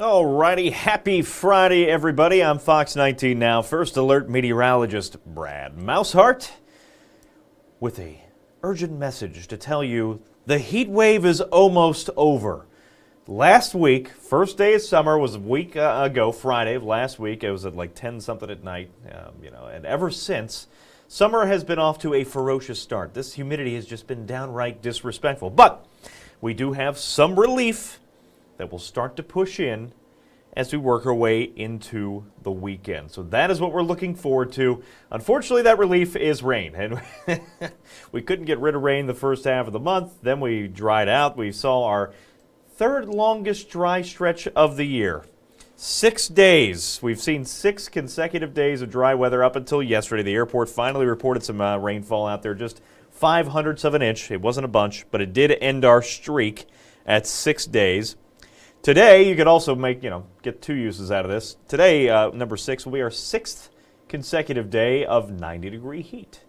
Alrighty, happy Friday, everybody. I'm Fox 19 now. First alert meteorologist Brad Maushart with a urgent message to tell you the heat wave is almost over. Last week, first day of summer was a week ago, Friday of last week. It was at like 10 something at night, and ever since, summer has been off to a ferocious start. This humidity has just been downright disrespectful. But we do have some relief that will start to push in as we work our way into the weekend. So that is what we're looking forward to. Unfortunately, that relief is rain. And we couldn't get rid of rain the first half of the month. Then we dried out. We saw our third longest dry stretch of the year. 6 days. We've seen 6 consecutive days of dry weather up until yesterday. The airport finally reported some rainfall out there, just 0.05 of an inch. It wasn't a bunch, but it did end our streak at 6 days. Today, you could also get two uses out of this. Today, number 6, will be our 6th consecutive day of 90-degree heat.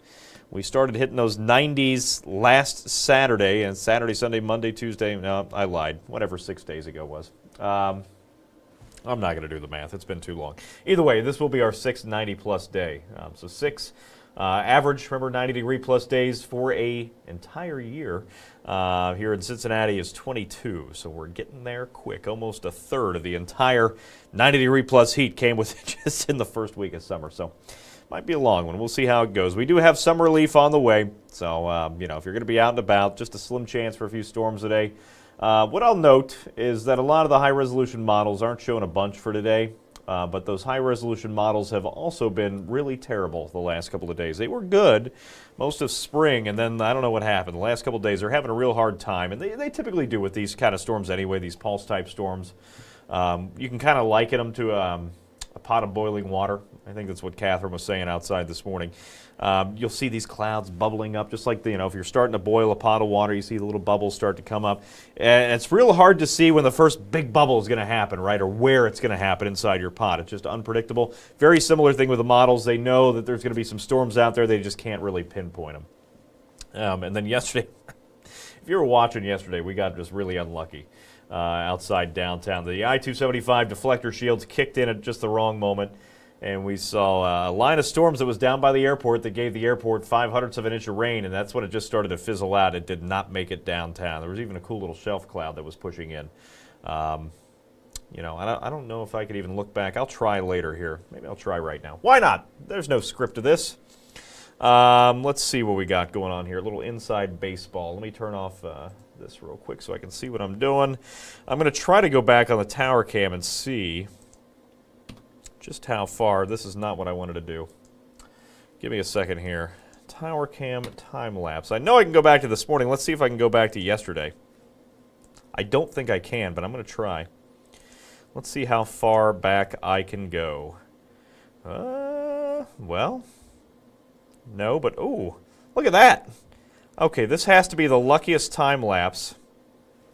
We started hitting those 90s last Saturday, and Saturday, Sunday, Monday, Tuesday. No, I lied. Whatever 6 days ago was. I'm not going to do the math. It's been too long. Either way, this will be our 6th 90-plus day. So 6 average, remember, 90-degree-plus days for an entire year. Here in Cincinnati is 22, so we're getting there quick. Almost a third of the entire 90-degree-plus heat came with just in the first week of summer. So might be a long one. We'll see how it goes. We do have some relief on the way, so if you're going to be out and about, just a slim chance for a few storms today. What I'll note is that a lot of the high-resolution models aren't showing a bunch for today. But those high-resolution models have also been really terrible the last couple of days. They were good most of spring, and then I don't know what happened. The last couple of days, they're having a real hard time, and they typically do with these kind of storms anyway, these pulse-type storms. You can kind of liken them to a pot of boiling water. I think that's what Catherine was saying outside this morning. You'll see these clouds bubbling up, just like if you're starting to boil a pot of water, you see the little bubbles start to come up. And it's real hard to see when the first big bubble is going to happen, right, or where it's going to happen inside your pot. It's just unpredictable. Very similar thing with the models. They know that there's going to be some storms out there. They just can't really pinpoint them. And then yesterday, if you were watching yesterday, we got just really unlucky outside downtown. The I-275 deflector shields kicked in at just the wrong moment. And we saw a line of storms that was down by the airport that gave the airport 0.05 of an inch of rain, and that's when it just started to fizzle out. It did not make it downtown. There was even a cool little shelf cloud that was pushing in. I don't know if I could even look back. I'll try later here. Maybe I'll try right now. Why not? There's no script to this. Let's see what we got going on here. A little inside baseball. Let me turn off this real quick so I can see what I'm doing. I'm going to try to go back on the tower cam and see just how far. This is not what I wanted to do. Give me a second here. Tower cam time lapse. I know I can go back to this morning. Let's see if I can go back to yesterday. I don't think I can, but I'm going to try. Let's see how far back I can go. Well, no, but ooh, look at that. Okay, this has to be the luckiest time lapse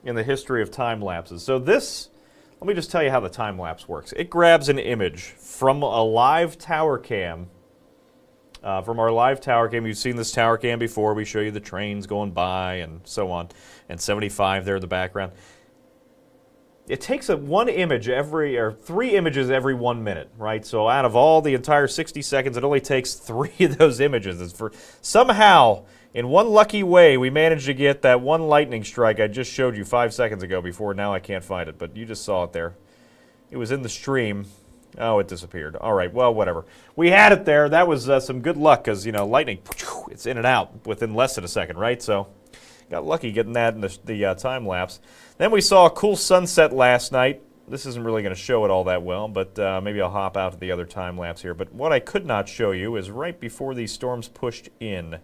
in the history of time lapses. So this, let me just tell you how the time lapse works. It grabs an image from a live tower cam. From our live tower cam, you've seen this tower cam before. We show you the trains going by and so on, and 75 there in the background. It takes one image or 3 images every 1 minute, right? So out of all the entire 60 seconds, it only takes 3 of those images. It's for somehow, in one lucky way, we managed to get that one lightning strike I just showed you 5 seconds ago before. Now I can't find it, but you just saw it there. It was in the stream. Oh, it disappeared. All right, well, whatever. We had it there. That was some good luck because, lightning, it's in and out within less than a second, right? So got lucky getting that in the time lapse. Then we saw a cool sunset last night. This isn't really going to show it all that well, but maybe I'll hop out to the other time lapse here. But what I could not show you is right before these storms pushed in.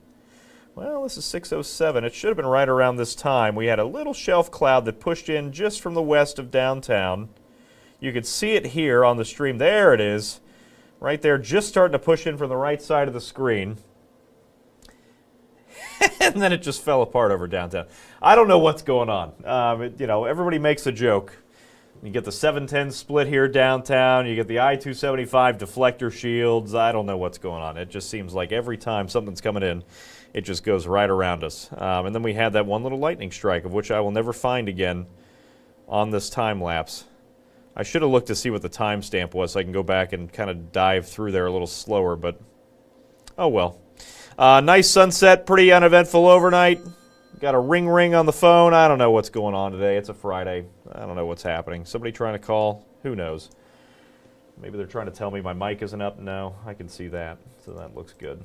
Well, this is 6:07. It should have been right around this time. We had a little shelf cloud that pushed in just from the west of downtown. You could see it here on the stream. There it is, right there, just starting to push in from the right side of the screen. And then it just fell apart over downtown. I don't know what's going on. Everybody makes a joke. You get the 710 split here downtown. You get the I-275 deflector shields. I don't know what's going on. It just seems like every time something's coming in, it just goes right around us. And then we had that one little lightning strike, of which I will never find again on this time lapse. I should have looked to see what the timestamp was so I can go back and kind of dive through there a little slower, but oh well. Nice sunset, pretty uneventful overnight. Got a ring on the phone. I don't know what's going on today. It's a Friday. I don't know what's happening. Somebody trying to call? Who knows? Maybe they're trying to tell me my mic isn't up. No, I can see that, so that looks good.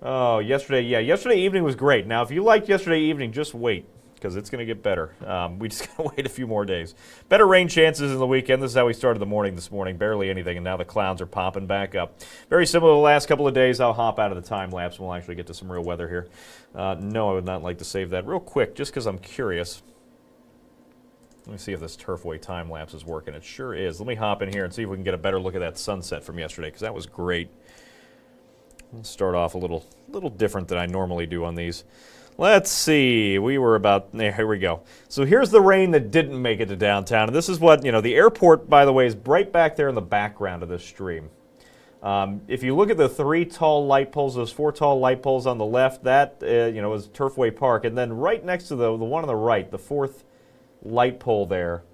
Oh, yesterday evening was great. Now, if you liked yesterday evening, just wait, because it's going to get better. We just got to wait a few more days. Better rain chances in the weekend. This is how we started the morning this morning. Barely anything, and now the clouds are popping back up. Very similar to the last couple of days. I'll hop out of the time lapse, and we'll actually get to some real weather here. No, I would not like to save that real quick, just because I'm curious. Let me see if this Turfway time lapse is working. It sure is. Let me hop in here and see if we can get a better look at that sunset from yesterday, because that was great. Let's start off a little different than I normally do on these. Let's see. We were about, here we go. So here's the rain that didn't make it to downtown. And this is what, the airport, by the way, is right back there in the background of this stream. If you look at the 3 tall light poles, those 4 tall light poles on the left, that, is Turfway Park. And then right next to the one on the right, the 4th light pole there,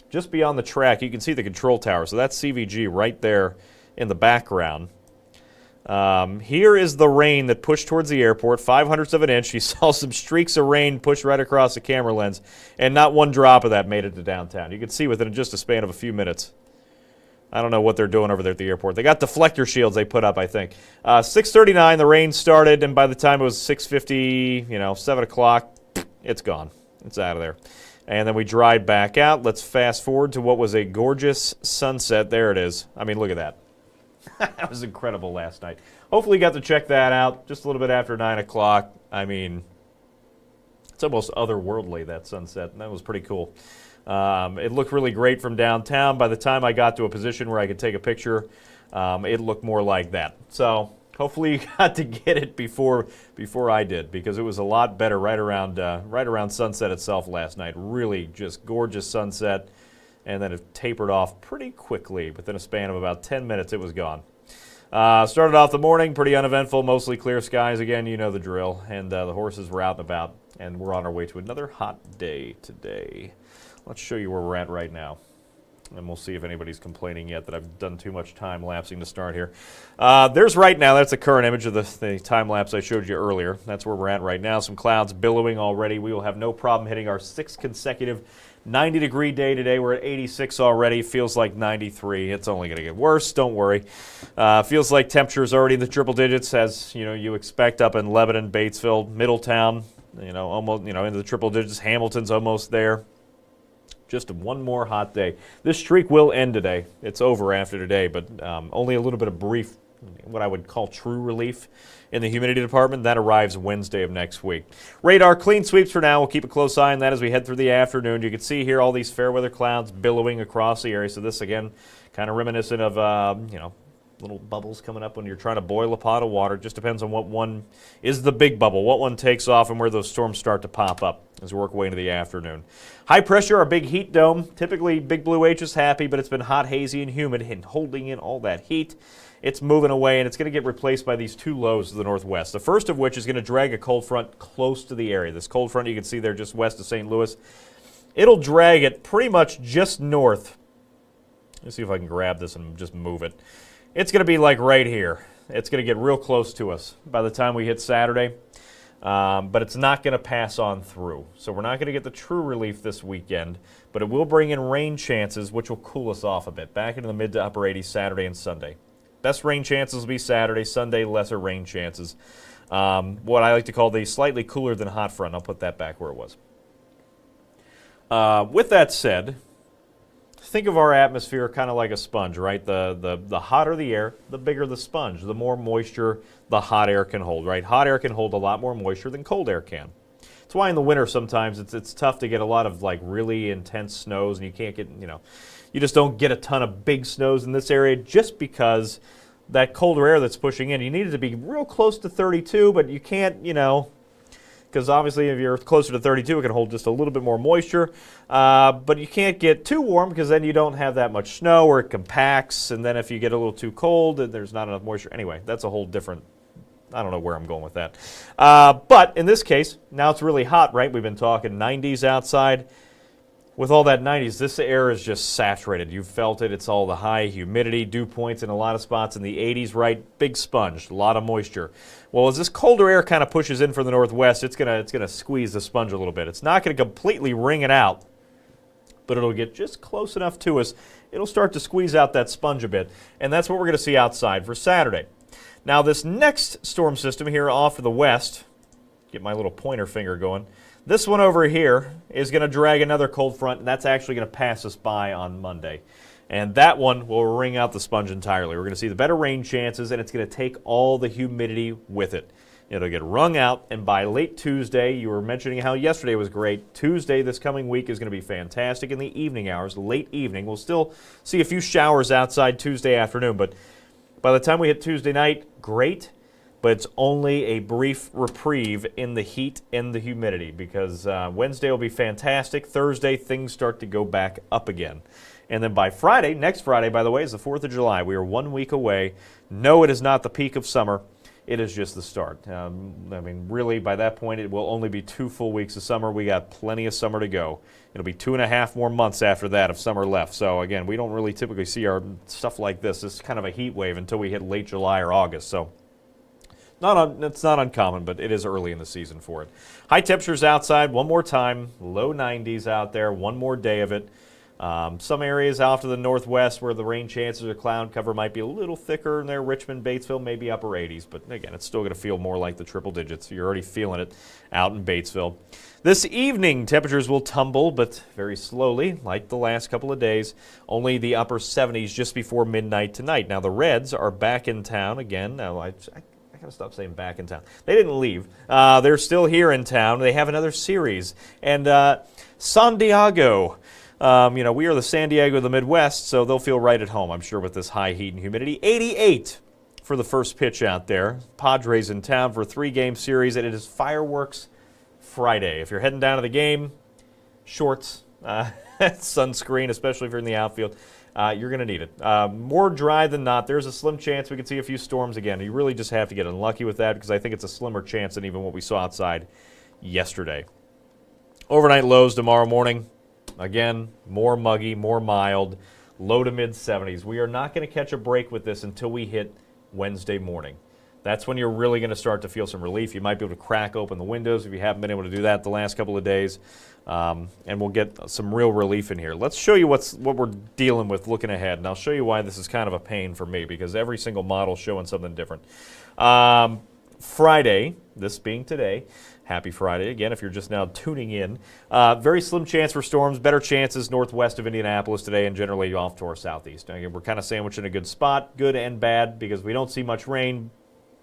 just beyond the track, you can see the control tower. So that's CVG right there in the background. Here is the rain that pushed towards the airport, 0.05 of an inch. You saw some streaks of rain push right across the camera lens, and not one drop of that made it to downtown. You can see within just a span of a few minutes. I don't know what they're doing over there at the airport. They got deflector shields they put up, I think. 6:39, the rain started, and by the time it was 6:50, 7 o'clock, it's gone. It's out of there. And then we dried back out. Let's fast forward to what was a gorgeous sunset. There it is. I mean, look at that. That was incredible last night. Hopefully you got to check that out just a little bit after 9 o'clock. I mean, it's almost otherworldly, that sunset. That was pretty cool. It looked really great from downtown. By the time I got to a position where I could take a picture, it looked more like that. So hopefully you got to get it before I did, because it was a lot better right around sunset itself last night. Really just gorgeous sunset. And then it tapered off pretty quickly. Within a span of about 10 minutes, it was gone. Started off the morning, pretty uneventful, mostly clear skies. Again, you know the drill. And the horses were out and about, and we're on our way to another hot day today. Let's show you where we're at right now. And we'll see if anybody's complaining yet that I've done too much time lapsing to start here. There's right now, that's the current image of the time lapse I showed you earlier. That's where we're at right now. Some clouds billowing already. We will have no problem hitting our 6th consecutive 90-degree day today. We're at 86 already. Feels like 93. It's only going to get worse. Don't worry. Feels like temperature's already in the triple digits, as you expect up in Lebanon, Batesville, Middletown. Almost into the triple digits. Hamilton's almost there. Just one more hot day. This streak will end today. It's over after today, but only a little bit of brief, what I would call true relief in the humidity department. That arrives Wednesday of next week. Radar clean sweeps for now. We'll keep a close eye on that as we head through the afternoon. You can see here all these fair weather clouds billowing across the area. So this, again, kind of reminiscent of, little bubbles coming up when you're trying to boil a pot of water. It just depends on what one is the big bubble, what one takes off, and where those storms start to pop up as we work away into the afternoon. High pressure, our big heat dome. Typically, Big Blue H is happy, but it's been hot, hazy, and humid, and holding in all that heat. It's moving away, and it's going to get replaced by these 2 lows to the northwest. The first of which is going to drag a cold front close to the area. This cold front you can see there just west of St. Louis. It'll drag it pretty much just north. Let's see if I can grab this and just move it. It's going to be like right here. It's going to get real close to us by the time we hit Saturday. But it's not going to pass on through. So we're not going to get the true relief this weekend, but it will bring in rain chances, which will cool us off a bit, back into the mid to upper 80s Saturday and Sunday. Best rain chances will be Saturday, Sunday, lesser rain chances. What I like to call the slightly cooler than hot front. I'll put that back where it was. With that said, think of our atmosphere kind of like a sponge, right? The hotter the air, the bigger the sponge. The more moisture the hot air can hold, right? Hot air can hold a lot more moisture than cold air can. That's why in the winter sometimes it's tough to get a lot of like really intense snows, and you can't get, you just don't get a ton of big snows in this area just because that colder air that's pushing in, you need it to be real close to 32, but you can't, because obviously if you're closer to 32, it can hold just a little bit more moisture. But you can't get too warm because then you don't have that much snow, or it compacts, and then if you get a little too cold, then there's not enough moisture. Anyway, that's a whole different, I don't know where I'm going with that. But in this case, now it's really hot, right? We've been talking 90s outside. With all that 90s, this air is just saturated. You've felt it. It's all the high humidity, dew points in a lot of spots in the 80s, right? Big sponge, a lot of moisture. Well, as this colder air kind of pushes in from the northwest, it's gonna squeeze the sponge a little bit. It's not going to completely wring it out, but it'll get just close enough to us. It'll start to squeeze out that sponge a bit, and that's what we're going to see outside for Saturday. Now, this next storm system here off to the west, get my little pointer finger going, this one over here is going to drag another cold front, and that's actually going to pass us by on Monday. And that one will wring out the sponge entirely. We're going to see the better rain chances, and it's going to take all the humidity with it. It'll get wrung out, and by late Tuesday, you were mentioning how yesterday was great. Tuesday this coming week is going to be fantastic in the evening hours, late evening. We'll still see a few showers outside Tuesday afternoon, but by the time we hit Tuesday night, great. But it's only a brief reprieve in the heat and the humidity because Wednesday will be fantastic. Thursday, things start to go back up again. And then by Friday, next Friday, by the way, is the 4th of July. We are 1 week away. No, it is not the peak of summer. It is just the start. I mean, really, by that point, it will only be 2 full weeks of summer. We got plenty of summer to go. It'll be 2.5 more months after that of summer left. So, again, we don't really typically see our stuff like this. It's kind of a heat wave until we hit late July or August. So, it's not uncommon, but it is early in the season for it. High temperatures outside one more time, low 90s out there, one more day of it. Some areas off to the northwest where the rain chances or cloud cover might be a little thicker in there, Richmond, Batesville, maybe upper 80s. But again, it's still going to feel more like the triple digits. You're already feeling it out in Batesville. This evening, temperatures will tumble, but very slowly, like the last couple of days. Only the upper 70s just before midnight tonight. Now, the Reds are back in town again. Now, I got to stop saying back in town. They didn't leave. They're still here in town. They have another series. And San Diego, we are the San Diego of the Midwest, so they'll feel right at home, I'm sure, with this high heat and humidity. 88 for the first pitch out there. Padres in town for a 3-game series, and it is fireworks Friday. If you're heading down to the game, shorts, sunscreen, especially if you're in the outfield, you're going to need it. More dry than not. There's a slim chance we could see a few storms again. You really just have to get unlucky with that because I think it's a slimmer chance than even what we saw outside yesterday. Overnight lows tomorrow morning. Again, more muggy, more mild, low to mid-70s. We are not going to catch a break with this until we hit Wednesday morning. That's when you're really going to start to feel some relief. You might be able to crack open the windows if you haven't been able to do that the last couple of days. And we'll get some real relief in here. Let's show you what we're dealing with looking ahead. And I'll show you why this is kind of a pain for me because every single model is showing something different. Friday, this being today, happy Friday again if you're just now tuning in. Very slim chance for storms, better chances northwest of Indianapolis today and generally off to our southeast. Again, we're kind of sandwiched in a good spot, good and bad, because we don't see much rain,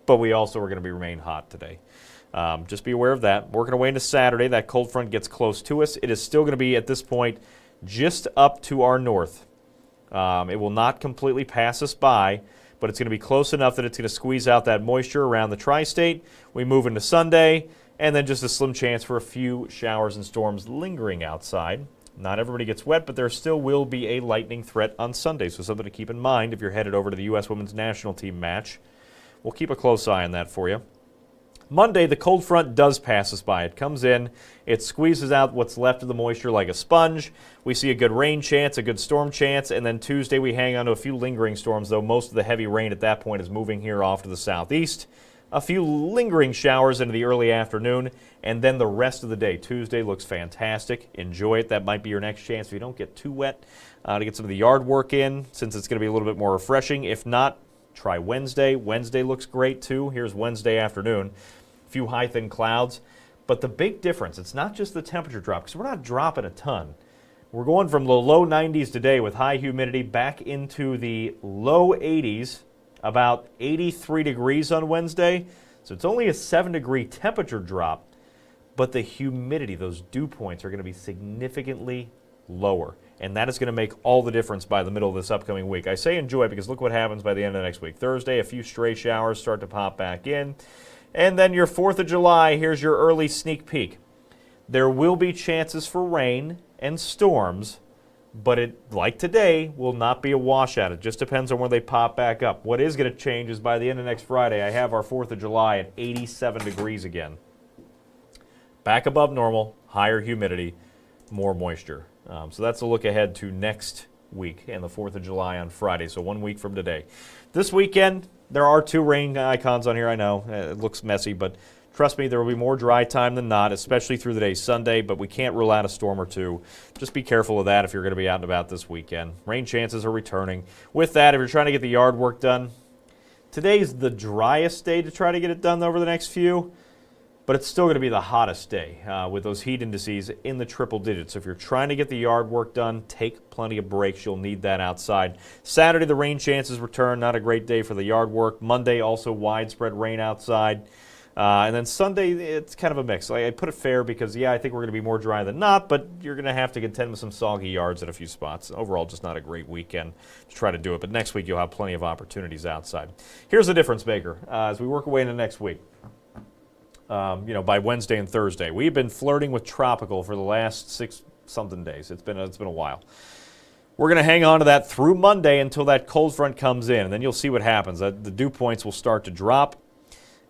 but we also are going to remain hot today. Just be aware of that. Working our way into Saturday, that cold front gets close to us. It is still going to be, at this point, just up to our north. It will not completely pass us by, but it's going to be close enough that it's going to squeeze out that moisture around the tri-state. We move into Sunday, and then just a slim chance for a few showers and storms lingering outside. Not everybody gets wet, but there still will be a lightning threat on Sunday, so something to keep in mind if you're headed over to the U.S. Women's National Team match. We'll keep a close eye on that for you. Monday, the cold front does pass us by. It comes in, it squeezes out what's left of the moisture like a sponge. We see a good rain chance, a good storm chance, and then Tuesday we hang on to a few lingering storms, though most of the heavy rain at that point is moving here off to the southeast. A few lingering showers into the early afternoon, and then the rest of the day. Tuesday looks fantastic. Enjoy it. That might be your next chance if you don't get too wet to get some of the yard work in, since it's going to be a little bit more refreshing. If not, try Wednesday. Wednesday looks great, too. Here's Wednesday afternoon. A few high, thin clouds. But the big difference, it's not just the temperature drop, because we're not dropping a ton. We're going from the low 90s today with high humidity back into the low 80s, about 83 degrees on Wednesday. So it's only a 7-degree temperature drop, but the humidity, those dew points, are going to be significantly lower. And that is going to make all the difference by the middle of this upcoming week. I say enjoy because look what happens by the end of next week. Thursday, a few stray showers start to pop back in. And then your 4th of July, here's your early sneak peek. There will be chances for rain and storms, but it, like today, will not be a washout. It just depends on where they pop back up. What is going to change is by the end of next Friday, I have our 4th of July at 87 degrees again. Back above normal, higher humidity, more moisture. So that's a look ahead to next week and the 4th of July on Friday, so 1 week from today. This weekend, there are 2 rain icons on here, I know. It looks messy, but trust me, there will be more dry time than not, especially through the day Sunday, but we can't rule out a storm or two. Just be careful of that if you're going to be out and about this weekend. Rain chances are returning. With that, if you're trying to get the yard work done, today's the driest day to try to get it done over the next few, but it's still going to be the hottest day with those heat indices in the triple digits. So if you're trying to get the yard work done, take plenty of breaks. You'll need that outside. Saturday, the rain chances return. Not a great day for the yard work. Monday, also widespread rain outside. And then Sunday, it's kind of a mix. I put it fair because, yeah, I think we're going to be more dry than not, but you're going to have to contend with some soggy yards at a few spots. Overall, just not a great weekend to try to do it. But next week, you'll have plenty of opportunities outside. Here's the difference maker as we work away into next week. By Wednesday and Thursday. We've been flirting with tropical for the last 6-something days. It's been a while. We're going to hang on to that through Monday until that cold front comes in, and then you'll see what happens. The dew points will start to drop,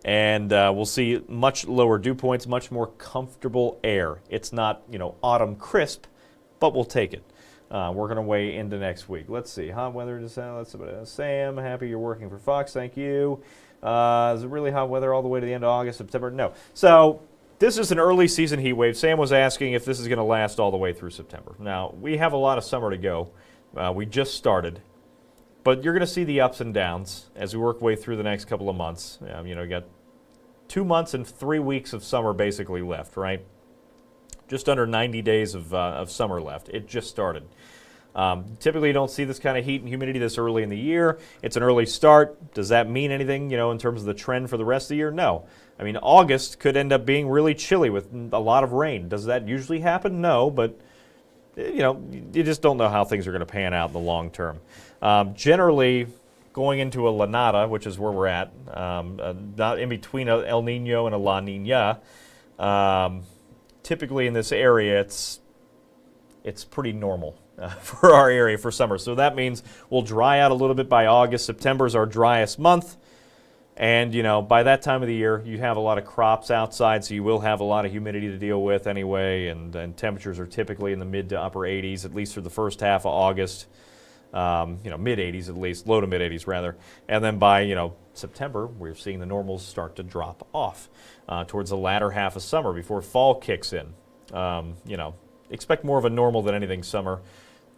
and we'll see much lower dew points, much more comfortable air. It's not, autumn crisp, but we'll take it. Working our way into next week. Let's see. Hot weather to Sam, happy you're working for Fox. Thank you. Is it really hot weather all the way to the end of August, September? No. So this is an early season heat wave. Sam was asking if this is going to last all the way through September. Now, we have a lot of summer to go. We just started. But you're going to see the ups and downs as we work way through the next couple of months. You got 2 months and 3 weeks of summer basically left, right? Just under 90 days of summer left. It just started. Typically, you don't see this kind of heat and humidity this early in the year. It's an early start. Does that mean anything, in terms of the trend for the rest of the year? No. I mean, August could end up being really chilly with a lot of rain. Does that usually happen? No, but, you just don't know how things are going to pan out in the long term. Generally, going into a La Nada, which is where we're at, not in between a El Nino and a La Nina, typically in this area, it's pretty normal. For our area for summer. So that means we'll dry out a little bit by August. September is our driest month. And, by that time of the year, you have a lot of crops outside, so you will have a lot of humidity to deal with anyway. And temperatures are typically in the mid to upper 80s, at least for the first half of August. Mid 80s at least, low to mid 80s rather. And then by, September, we're seeing the normals start to drop off towards the latter half of summer before fall kicks in. Expect more of a normal than anything summer.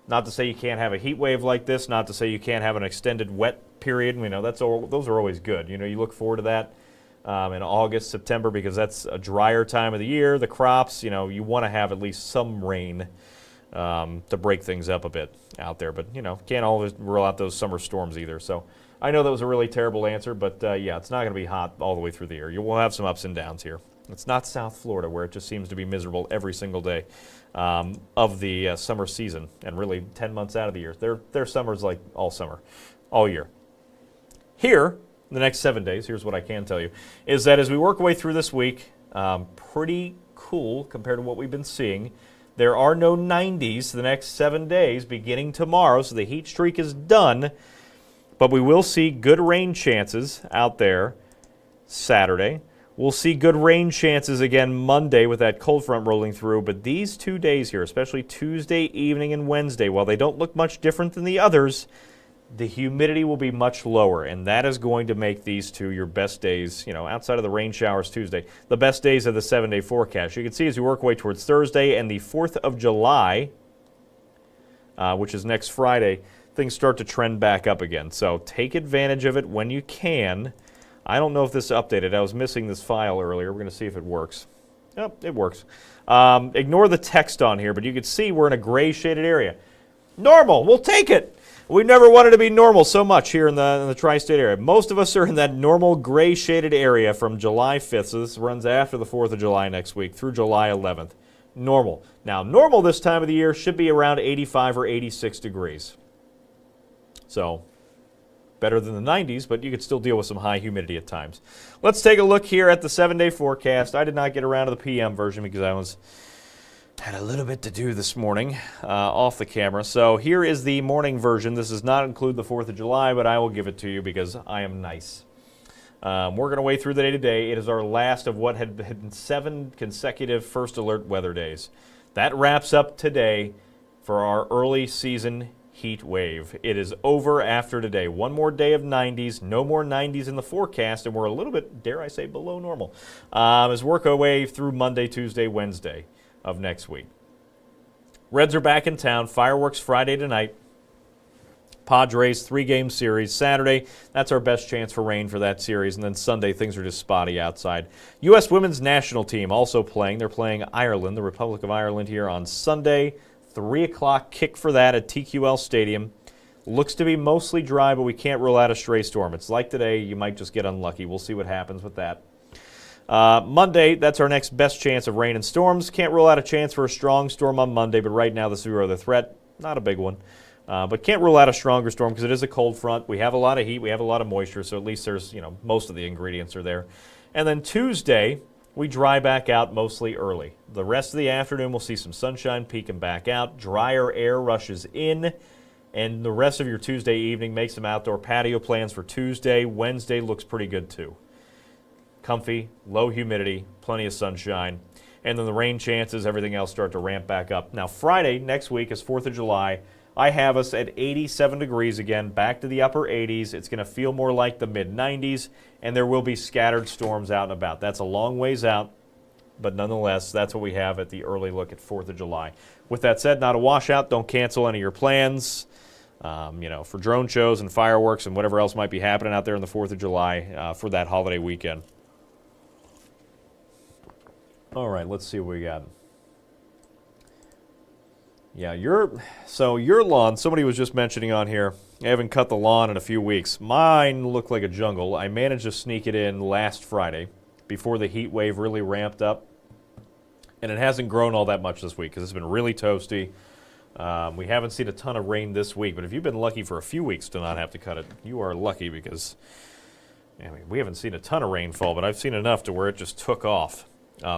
Not to say you can't have a heat wave like this, not to say you can't have an extended wet period. Those are always good. You look forward to that in August, September, because that's a drier time of the year. The crops, you want to have at least some rain to break things up a bit out there. But, can't always rule out those summer storms either. So I know that was a really terrible answer, but yeah, it's not going to be hot all the way through the year. You will have some ups and downs here. It's not South Florida where it just seems to be miserable every single day of the summer season, and really 10 months out of the year. Their summer's like all summer, all year. Here, the next 7 days, here's what I can tell you, is that as we work our way through this week, pretty cool compared to what we've been seeing. There are no 90s the next 7 days beginning tomorrow, so the heat streak is done, but we will see good rain chances out there Saturday. We'll see good rain chances again Monday with that cold front rolling through, but these 2 days here, especially Tuesday evening and Wednesday, while they don't look much different than the others, the humidity will be much lower, and that is going to make these two your best days, outside of the rain showers Tuesday, the best days of the 7-day forecast. You can see as we work our way towards Thursday and the 4th of July, which is next Friday, things start to trend back up again. So take advantage of it when you can. I don't know if this is updated. I was missing this file earlier. We're going to see if it works. Yep, it works. Ignore the text on here, but you can see we're in a gray shaded area. Normal, we'll take it. We never wanted to be normal so much here in the tri-state area. Most of us are in that normal gray shaded area from July 5th, so this runs after the 4th of July next week through July 11th. Normal. Now, normal this time of the year should be around 85 or 86 degrees. So, better than the 90s, but you could still deal with some high humidity at times. Let's take a look here at the 7-day forecast. I did not get around to the PM version because I had a little bit to do this morning off the camera. So here is the morning version. This does not include the 4th of July, but I will give it to you because I am nice. Working our way through the day today. It is our last of what had been 7 consecutive first alert weather days. That wraps up today. for our early season heat wave. It is over after today. One more day of 90s, no more 90s in the forecast, and we're a little bit, dare I say, below normal as we work our way through Monday, Tuesday, Wednesday of next week. Reds are back in town. Fireworks Friday tonight. Padres 3-game series Saturday. That's our best chance for rain for that series. And then Sunday, things are just spotty outside. U.S. women's national team also playing. They're playing Ireland, the Republic of Ireland, here on Sunday. 3 o'clock kick for that at TQL Stadium. Looks to be mostly dry, but we can't rule out a stray storm. It's like today. You might just get unlucky. We'll see what happens with that. Monday, that's our next best chance of rain and storms. Can't rule out a chance for a strong storm on Monday, but right now the 0 the threat. Not a big one. But can't rule out a stronger storm because it is a cold front. We have a lot of heat. We have a lot of moisture, so at least there's, most of the ingredients are there. And then Tuesday, we dry back out mostly early. The rest of the afternoon, we'll see some sunshine peeking back out. Drier air rushes in. And the rest of your Tuesday evening, make some outdoor patio plans for Tuesday. Wednesday looks pretty good, too. Comfy, low humidity, plenty of sunshine. And then the rain chances, everything else start to ramp back up. Now, Friday next week is 4th of July. I have us at 87 degrees again, back to the upper 80s. It's going to feel more like the mid-90s, and there will be scattered storms out and about. That's a long ways out, but nonetheless, that's what we have at the early look at 4th of July. With that said, not a washout. Don't cancel any of your plans, for drone shows and fireworks and whatever else might be happening out there on the 4th of July for that holiday weekend. All right, let's see what we got. Yeah, your lawn, somebody was just mentioning on here, I haven't cut the lawn in a few weeks. Mine looked like a jungle. I managed to sneak it in last Friday before the heat wave really ramped up. And it hasn't grown all that much this week because it's been really toasty. We haven't seen a ton of rain this week, but if you've been lucky for a few weeks to not have to cut it, you are lucky because we haven't seen a ton of rainfall, but I've seen enough to where it just took off.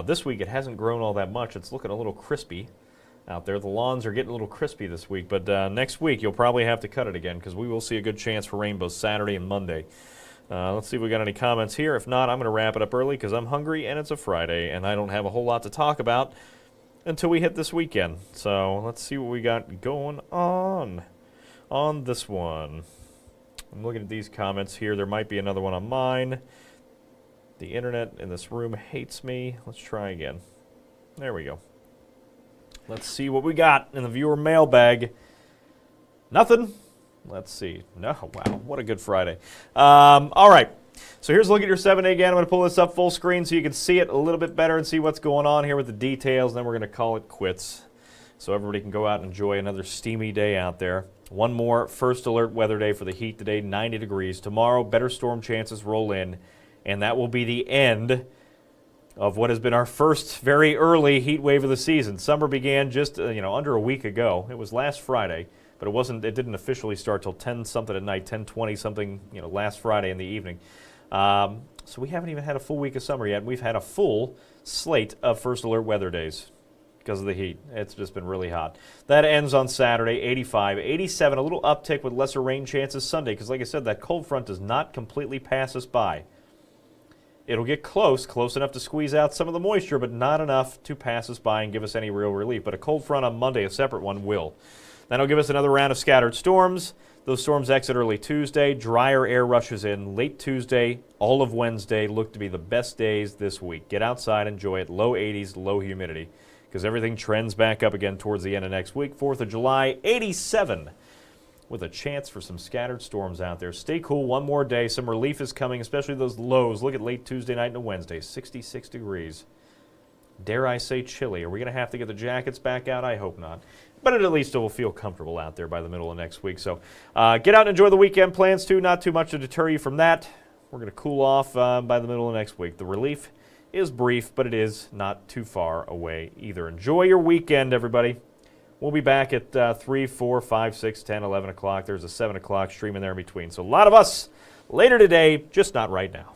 This week it hasn't grown all that much. It's looking a little crispy out there. The lawns are getting a little crispy this week, but next week you'll probably have to cut it again because we will see a good chance for rain both Saturday and Monday. Let's see if we got any comments here. If not, I'm going to wrap it up early because I'm hungry and it's a Friday and I don't have a whole lot to talk about until we hit this weekend. So let's see what we got going on this one. I'm looking at these comments here. There might be another one on mine. The internet in this room hates me. Let's try again. There we go. Let's see what we got in the viewer mailbag. Nothing. Let's see. No, wow, what a good Friday. All right, so here's a look at your 7-day again. I'm going to pull this up full screen so you can see it a little bit better and see what's going on here with the details, and then we're going to call it quits so everybody can go out and enjoy another steamy day out there. One more first alert weather day for the heat today, 90 degrees. Tomorrow, better storm chances roll in, and that will be the end of what has been our first very early heat wave of the season. Summer began just under a week ago. It was last Friday, but it didn't officially start till 10-something at night, 10:20-something, last Friday in the evening. So we haven't even had a full week of summer yet. We've had a full slate of first alert weather days because of the heat. It's just been really hot. That ends on Saturday, 85, 87, a little uptick with lesser rain chances Sunday because, like I said, that cold front does not completely pass us by. It'll get close enough to squeeze out some of the moisture, but not enough to pass us by and give us any real relief. But a cold front on Monday, a separate one, will. That'll give us another round of scattered storms. Those storms exit early Tuesday. Drier air rushes in late Tuesday. All of Wednesday look to be the best days this week. Get outside, enjoy it. Low 80s, low humidity, because everything trends back up again towards the end of next week. 4th of July, 87. With a chance for some scattered storms out there. Stay cool one more day. Some relief is coming, especially those lows. Look at late Tuesday night and Wednesday, 66 degrees. Dare I say chilly. Are we going to have to get the jackets back out? I hope not. But at least it will feel comfortable out there by the middle of next week. So get out and enjoy the weekend plans too. Not too much to deter you from that. We're going to cool off by the middle of next week. The relief is brief, but it is not too far away either. Enjoy your weekend, everybody. We'll be back at 3, 4, 5, 6, 10, 11 o'clock. There's a 7 o'clock stream in there in between. So a lot of us later today, just not right now.